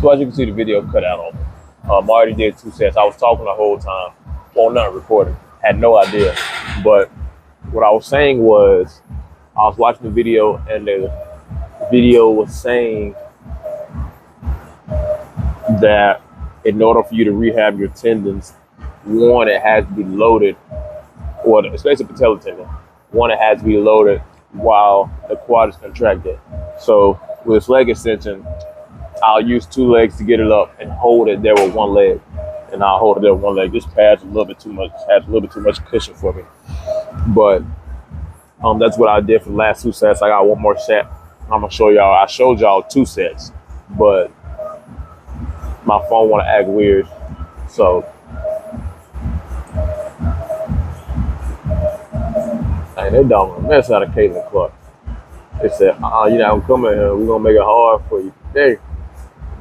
So as you can see, the video cut out on me. I already did 2 sets. I was talking the whole time. Well, not recording. Had no idea. But what I was saying was, I was watching the video, and the video was saying that in order for you to rehab your tendons, one, it has to be loaded, or especially patella tendon, one, it has to be loaded while the quad is contracted. So with this leg extension, I'll use two legs to get it up and hold it there with one leg. And I'll hold it there with one leg. This pads a little bit too much, has a little bit too much cushion for me. But that's what I did for the last 2 sets. I got one more set. I'm gonna show y'all. I showed y'all 2 sets, but my phone wanna act weird. So and they don't mess out of Caitlin Clark. They said, you're not gonna come in here, we're gonna make it hard for you today.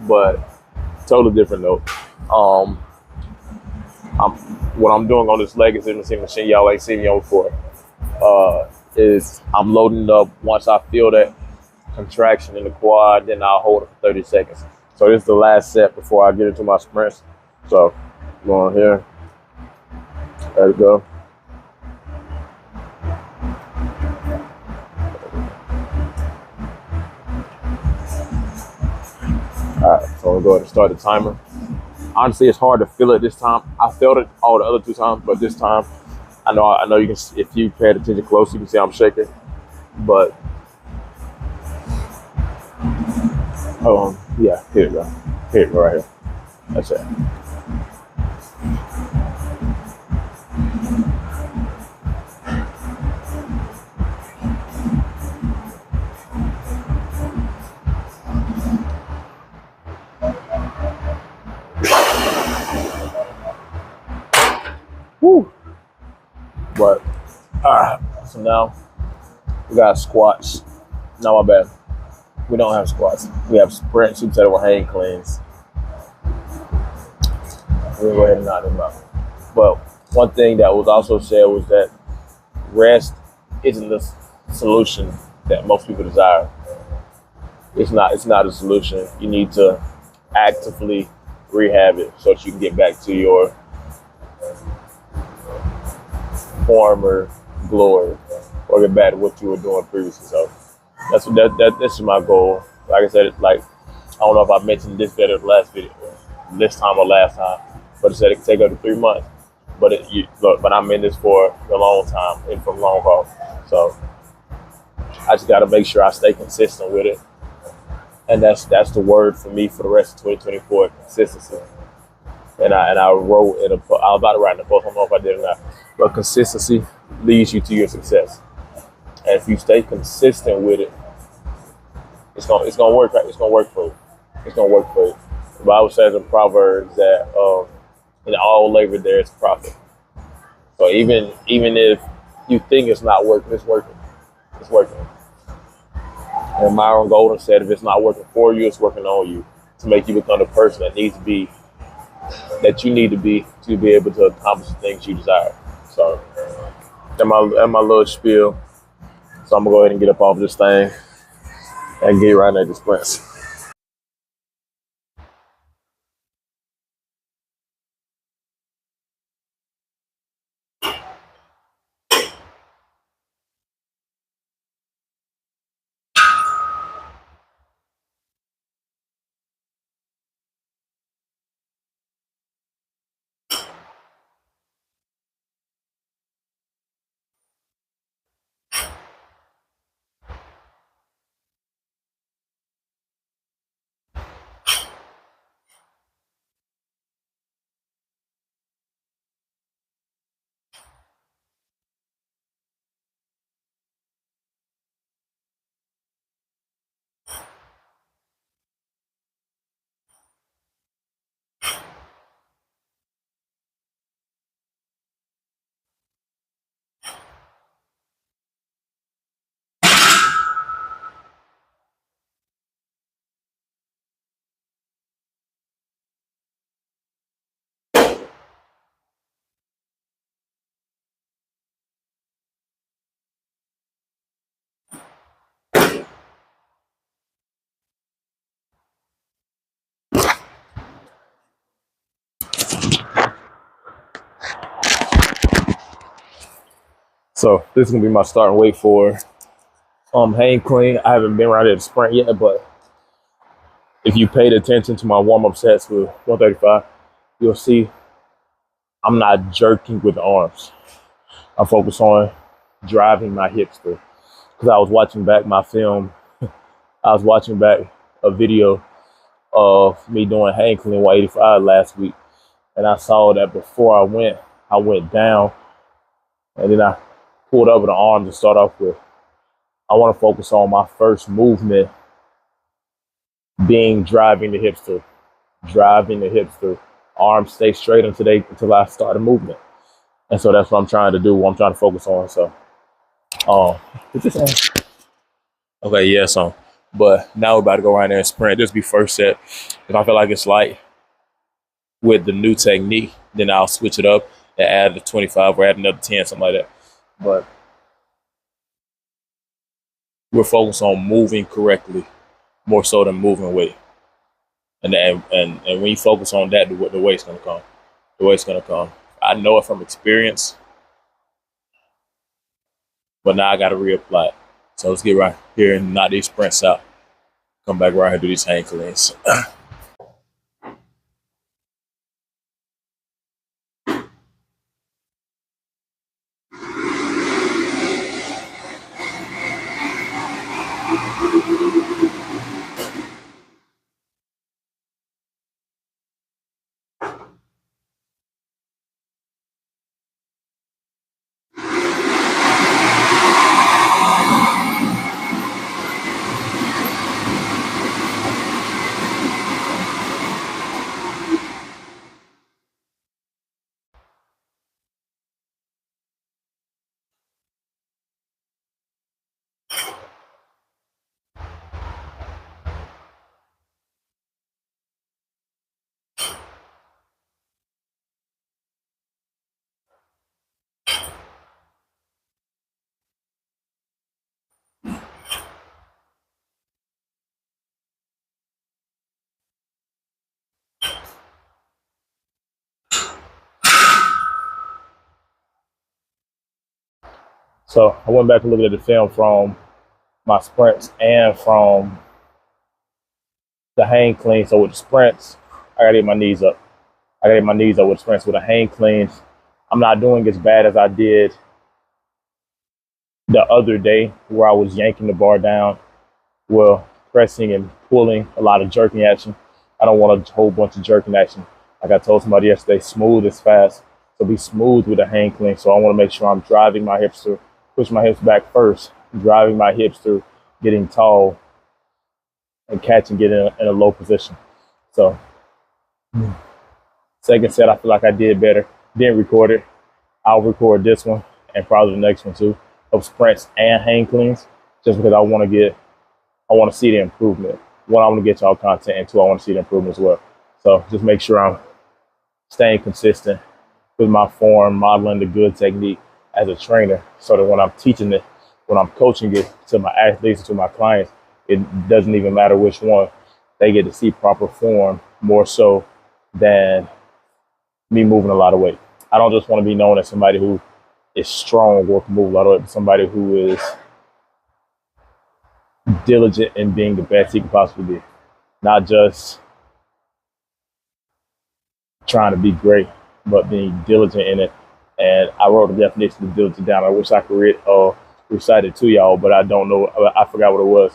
But totally different though. Um, what I'm doing on this leg extension machine, y'all ain't seen me on before, is I'm loading it up. Once I feel that contraction in the quad, then I'll hold it for 30 seconds. So this is the last set before I get into my sprints. So going here, there we go. All right, so we'll go ahead and start the timer. Honestly, it's hard to feel it this time. I felt it all the other 2 times, but this time, I know you can. If you paid attention close, you can see I'm shaking. But yeah, here you go. Here you go, right here. That's it. Woo. But so now we got squats. No, my bad. We don't have squats. We have sprint superset with hang cleans. We'll go ahead and knock them out. But one thing that was also said was that rest isn't the solution that most people desire. It's not. It's not a solution. You need to actively rehab it so that you can get back to your former glory or get back to what you were doing previously. So this is my goal. Like I said, I don't know if I mentioned this better the last video, this time or last time, but it said it could take up to 3 months. But I'm in this for a long time and for long haul. So I just got to make sure I stay consistent with it, and that's the word for me for the rest of 2024: consistency. And I wrote in I was about to write in the post. I don't know if I did or not, but consistency leads you to your success. And if you stay consistent with it, it's gonna work. Right? It's gonna work for you. It's gonna work for you. The Bible says in Proverbs that in all labor there is profit. So even if you think it's not working, it's working. It's working. And Myron Golden said, if it's not working for you, it's working on you to make you become the person that you need to be able to accomplish the things you desire. So that's my little spiel. So I'm gonna go ahead and get up off this thing and get right at the sprints. So this is gonna be my starting weight for hang clean. I haven't been around here to sprint yet, but if you paid attention to my warm-up sets with 135, you'll see I'm not jerking with the arms. I'm focused on driving my hips through. Because I was watching back my film, I was watching back a video of me doing hang clean 185 last week, and I saw that before I went down, and then I pulled up with the arms to start off with. I want to focus on my first movement being driving the hips through, driving the hips through. Arms stay straight until I start a movement, and so that's what I'm trying to do. What I'm trying to focus on. So, is this on? Okay, yeah, it's on. But now we're about to go around there and sprint. This will be first set. If I feel like it's light with the new technique, then I'll switch it up and add the 25 or add another 10, something like that. But we're focused on moving correctly more so than moving weight. And when you focus on that, the weight's gonna come. The weight's gonna come. I know it from experience, but now I gotta reapply it. So let's get right here and knock these sprints out. Come back right here and do these hang cleans. So I went back and looked at the film from my sprints and from the hang clean. So with the sprints, I gotta get my knees up. I gotta get my knees up with the sprints. With the hang cleans, I'm not doing as bad as I did the other day where I was yanking the bar down, well, pressing and pulling, a lot of jerking action. I don't want a whole bunch of jerking action. Like I told somebody yesterday, smooth is fast. So be smooth with the hang clean. So I want to make sure I'm driving my hips through, push my hips back first, driving my hips through, getting tall and catching, getting in a low position. So second set, I feel like I did better. Didn't record it. I'll record this one and probably the next one too, of sprints and hang cleans, just because I want to see the improvement. One, I want to get y'all content, and two, I want to see the improvement as well. So just make sure I'm staying consistent with my form, modeling the good technique as a trainer, so that when I'm teaching it, when I'm coaching it to my athletes, to my clients, it doesn't even matter which one. They get to see proper form more so than me moving a lot of weight. I don't just want to be known as somebody who is strong or can move a lot of weight, but somebody who is diligent in being the best he can possibly be. Not just trying to be great, but being diligent in it. And I wrote the definition of diligent down. I wish I could recite it to y'all, but I don't know. I forgot what it was.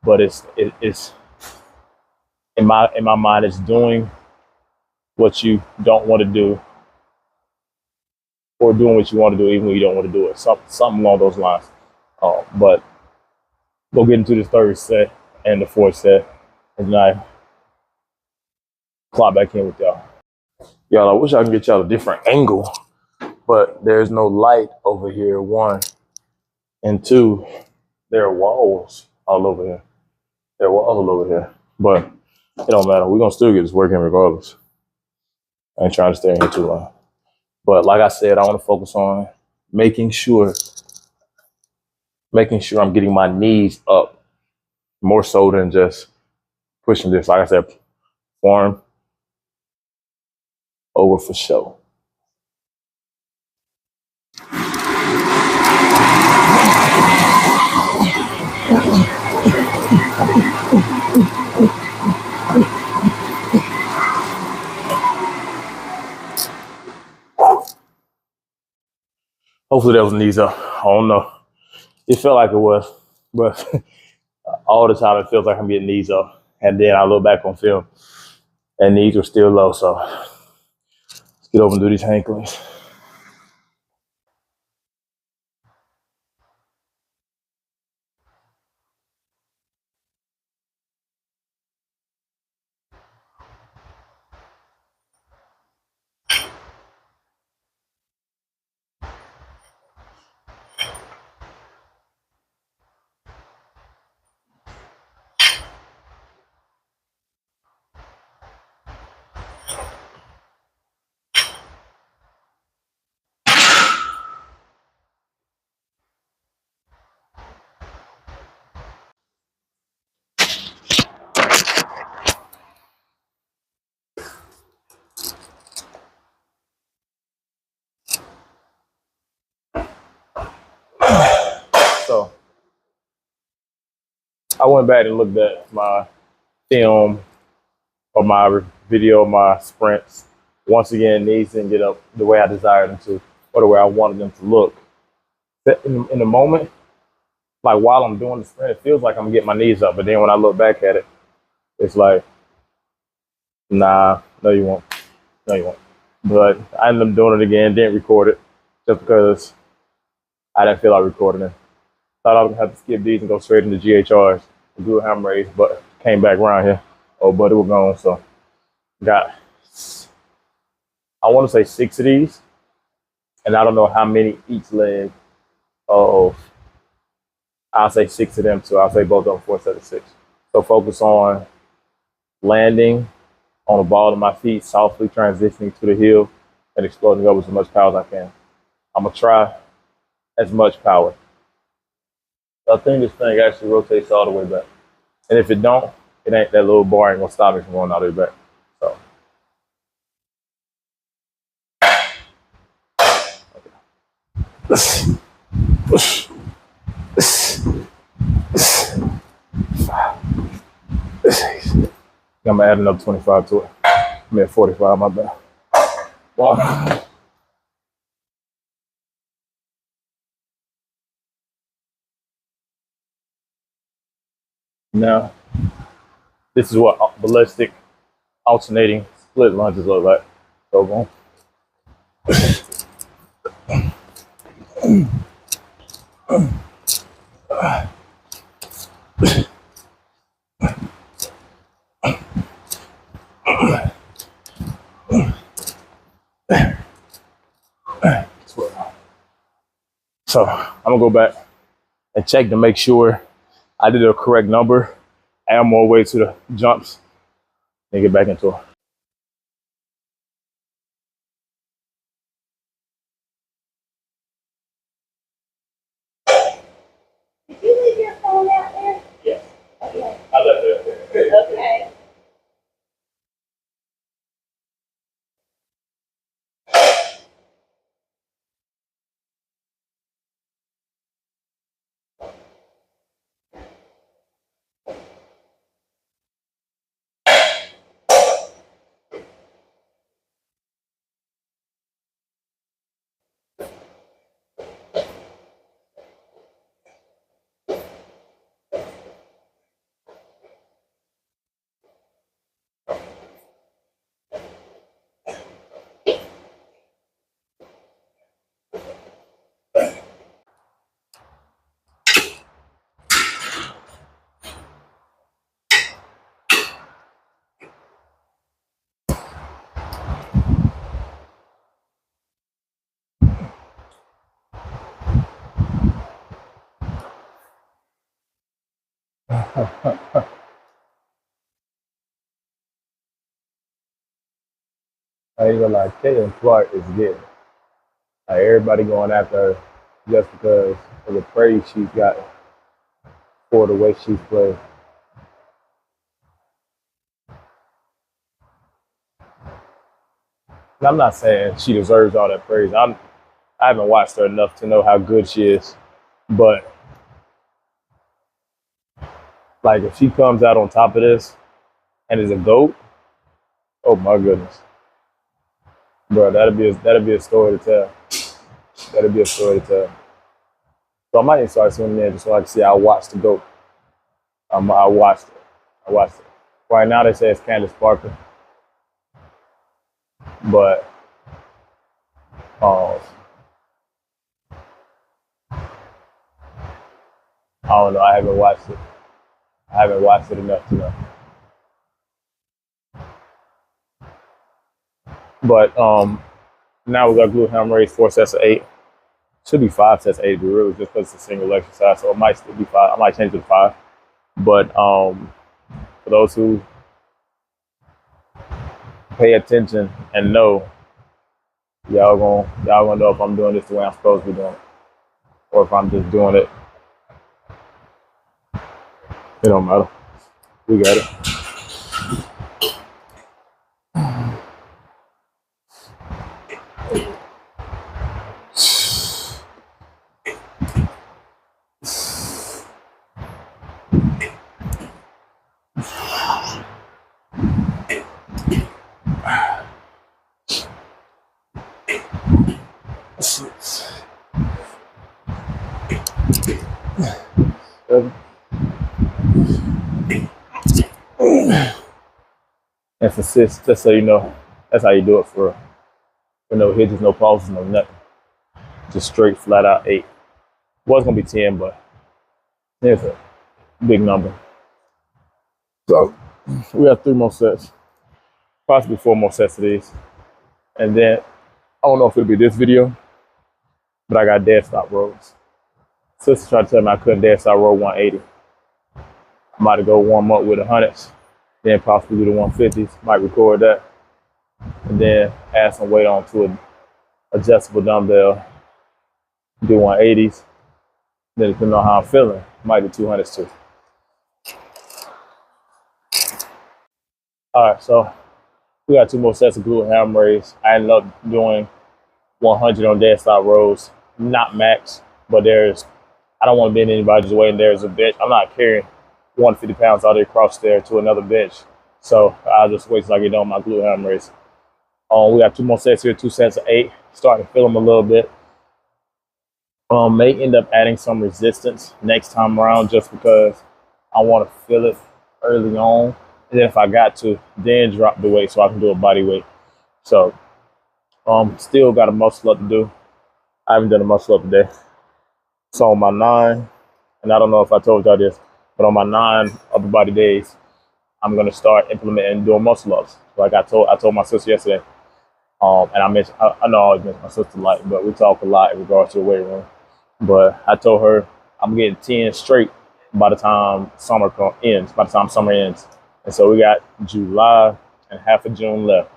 But it's in my mind, it's doing what you don't want to do, or doing what you want to do even when you don't want to do it. Something along those lines. But we'll get into this third set and the fourth set, and then I clock back in with y'all. Y'all, I wish I could get y'all a different angle, but there's no light over here, one. And two, there are walls all over here. There are walls all over here. But it don't matter. We're going to still get this working regardless. I ain't trying to stay in here too long. But like I said, I want to focus on making sure I'm getting my knees up more so than just pushing this. Like I said, form over for show. Hopefully that was knees up. I don't know. It felt like it was, but all the time it feels like I'm getting knees up. And then I look back on film and knees were still low. So let's get over and do these hang cleans. So I went back and looked at my film or my video of my sprints. Once again, knees didn't get up the way I desired them to, or the way I wanted them to look. In the moment, like while I'm doing the sprint, it feels like I'm getting my knees up. But then when I look back at it, it's like, nah, no, you won't. No, you won't. But I ended up doing it again, didn't record it just because I didn't feel like recording it. Thought I was gonna have to skip these and go straight into GHRs and do a hammer raise, but came back around here. Oh, but it was gone. So got, I want to say 6 of these, and I don't know how many each leg of. I'll say 6 of them, so I'll say both of them 4 sets of 6. So focus on landing on the ball of my feet, softly transitioning to the heel and exploding up with as much power as I can. I'm gonna try as much power. I think this thing actually rotates all the way back. And if it don't, it ain't that little bar ain't gonna stop me from going all the way back. So I'm gonna add another 25 to it. I'm at 45, my bad. Wow. Now, this is what ballistic alternating split lunges look like. So boom. So I'm gonna go back and check to make sure I did the correct number, add more weight to the jumps, and get back into it. Did you leave your phone out there? Yes. Okay. I left it there. Okay. I ain't gonna lie, Caitlin Clark is getting like everybody going after her just because of the praise she's got for the way she's played. And I'm not saying she deserves all that praise. I haven't watched her enough to know how good she is, but like if she comes out on top of this and is a GOAT, oh my goodness, bro, that'd be a story to tell. That'll be a story to tell. So I might start swimming in just so I can see. I watched the goat. I watched it. I watched it. Right now they say it's Candace Parker, but um, I don't know. I haven't watched it. I haven't watched it enough to know. But now we got glute hammer raise, 4 sets of 8. Should be 5 sets of 8 to be real, just because it's a single exercise. So it might still be 5. I might change it to 5. But for those who pay attention and know, y'all gonna know if I'm doing this the way I'm supposed to be doing it, or if I'm just doing it. It don't matter. We got it. And for sis, just so you know, that's how you do it for no hitches, no pauses, no nothing. Just straight, flat out 8. Was gonna be 10, but it's a big number. So we have 3 more sets, possibly 4 more sets of these. And then I don't know if it'll be this video, but I got dead stop rows. Sister tried to tell me I couldn't dead stop row 180. I might go warm up with the 100s, then possibly do the 150s. Might record that, and then add some weight onto an adjustable dumbbell. Do 180s. Then depending on how I'm feeling, might do 200s too. All right, so we got 2 more sets of glute hammer raise. I ended up doing 100 on dead stop rows, not max, but I don't want to bend anybody's way, and there's a bench. I'm not carrying 150 pounds out there across there to another bench. So I'll just wait till I get done with my glute hammer raise. We got 2 more sets here, 2 sets of 8. Starting to feel them a little bit. May end up adding some resistance next time around just because I want to feel it early on. And then if I got to, then drop the weight so I can do a body weight. So still got a muscle up to do. I haven't done a muscle up today. So on my 9, and I don't know if I told y'all this, but on my 9 upper body days, I'm gonna start implementing doing muscle ups. Like I told my sister yesterday, and I mentioned, I know I always mention my sister a lot, but we talk a lot in regards to the weight room. But I told her I'm getting 10 straight by the time summer ends. And so we got July and half of June left.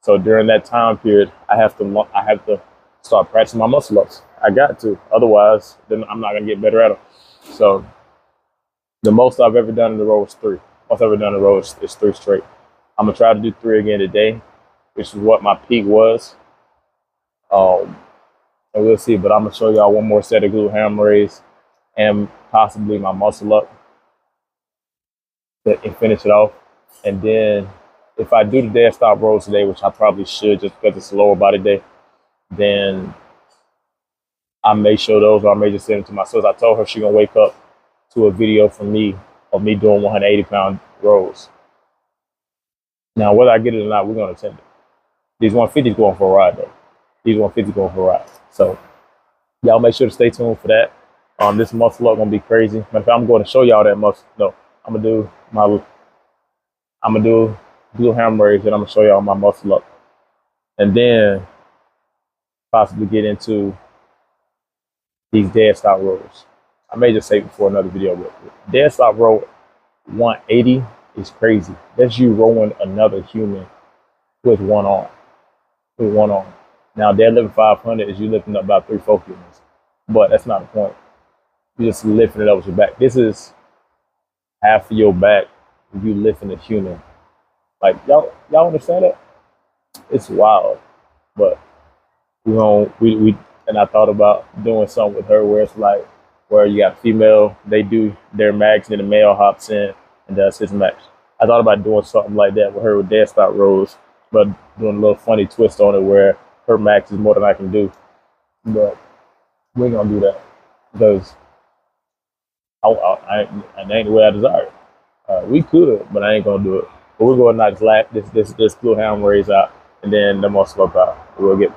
So during that time period, I have to start practicing my muscle ups. I got to, otherwise, then I'm not gonna get better at them. So the most I've ever done in the row is 3. Most I've ever done in the row is 3 straight. I'm gonna try to do 3 again today, which is what my peak was. And we'll see, but I'm gonna show y'all 1 more set of glute hammer raise and possibly my muscle up and finish it off. And then if I do the dead stop rows today, which I probably should just because it's a lower body day, then I may show those, or I may just send them to my sister. I told her she gonna wake up to a video from me of me doing 180-pound rows. Now, whether I get it or not, we're gonna attempt it. These 150s going for a ride though. These 150s going for a ride. So y'all make sure to stay tuned for that. This muscle up gonna be crazy. But if I'm going to show y'all that muscle, no, I'm gonna do glute hammer raise, and I'm gonna show y'all my muscle up, and then possibly get into these dead stop rows. I may just save it for another video, but dead stop row 180 is crazy. That's you rowing another human with one arm. Now deadlifting 500 is you lifting up about 3-4 humans, but that's not the point. You're just lifting it up with your back. This is half of your back if you lifting a human. Like y'all understand that? It's wild, but we and I thought about doing something with her where it's like where you got female, they do their max, and then the male hops in and does his max. I thought about doing something like that with her with dead stop rows, but doing a little funny twist on it where her max is more than I can do. but we ain't gonna do that because and that ain't the way I desire it. We could, but I ain't gonna do it. But we're gonna knock this little ham raise out, and then the most smoke out. We'll get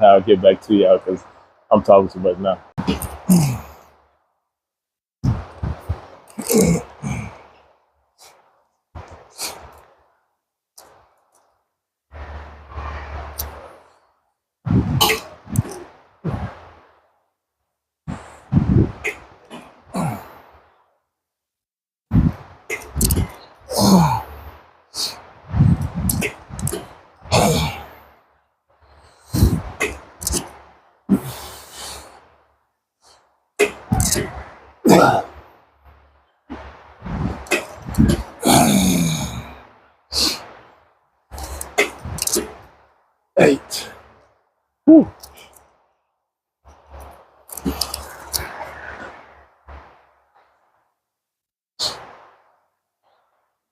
I'll get back to y'all because I'm talking too much now.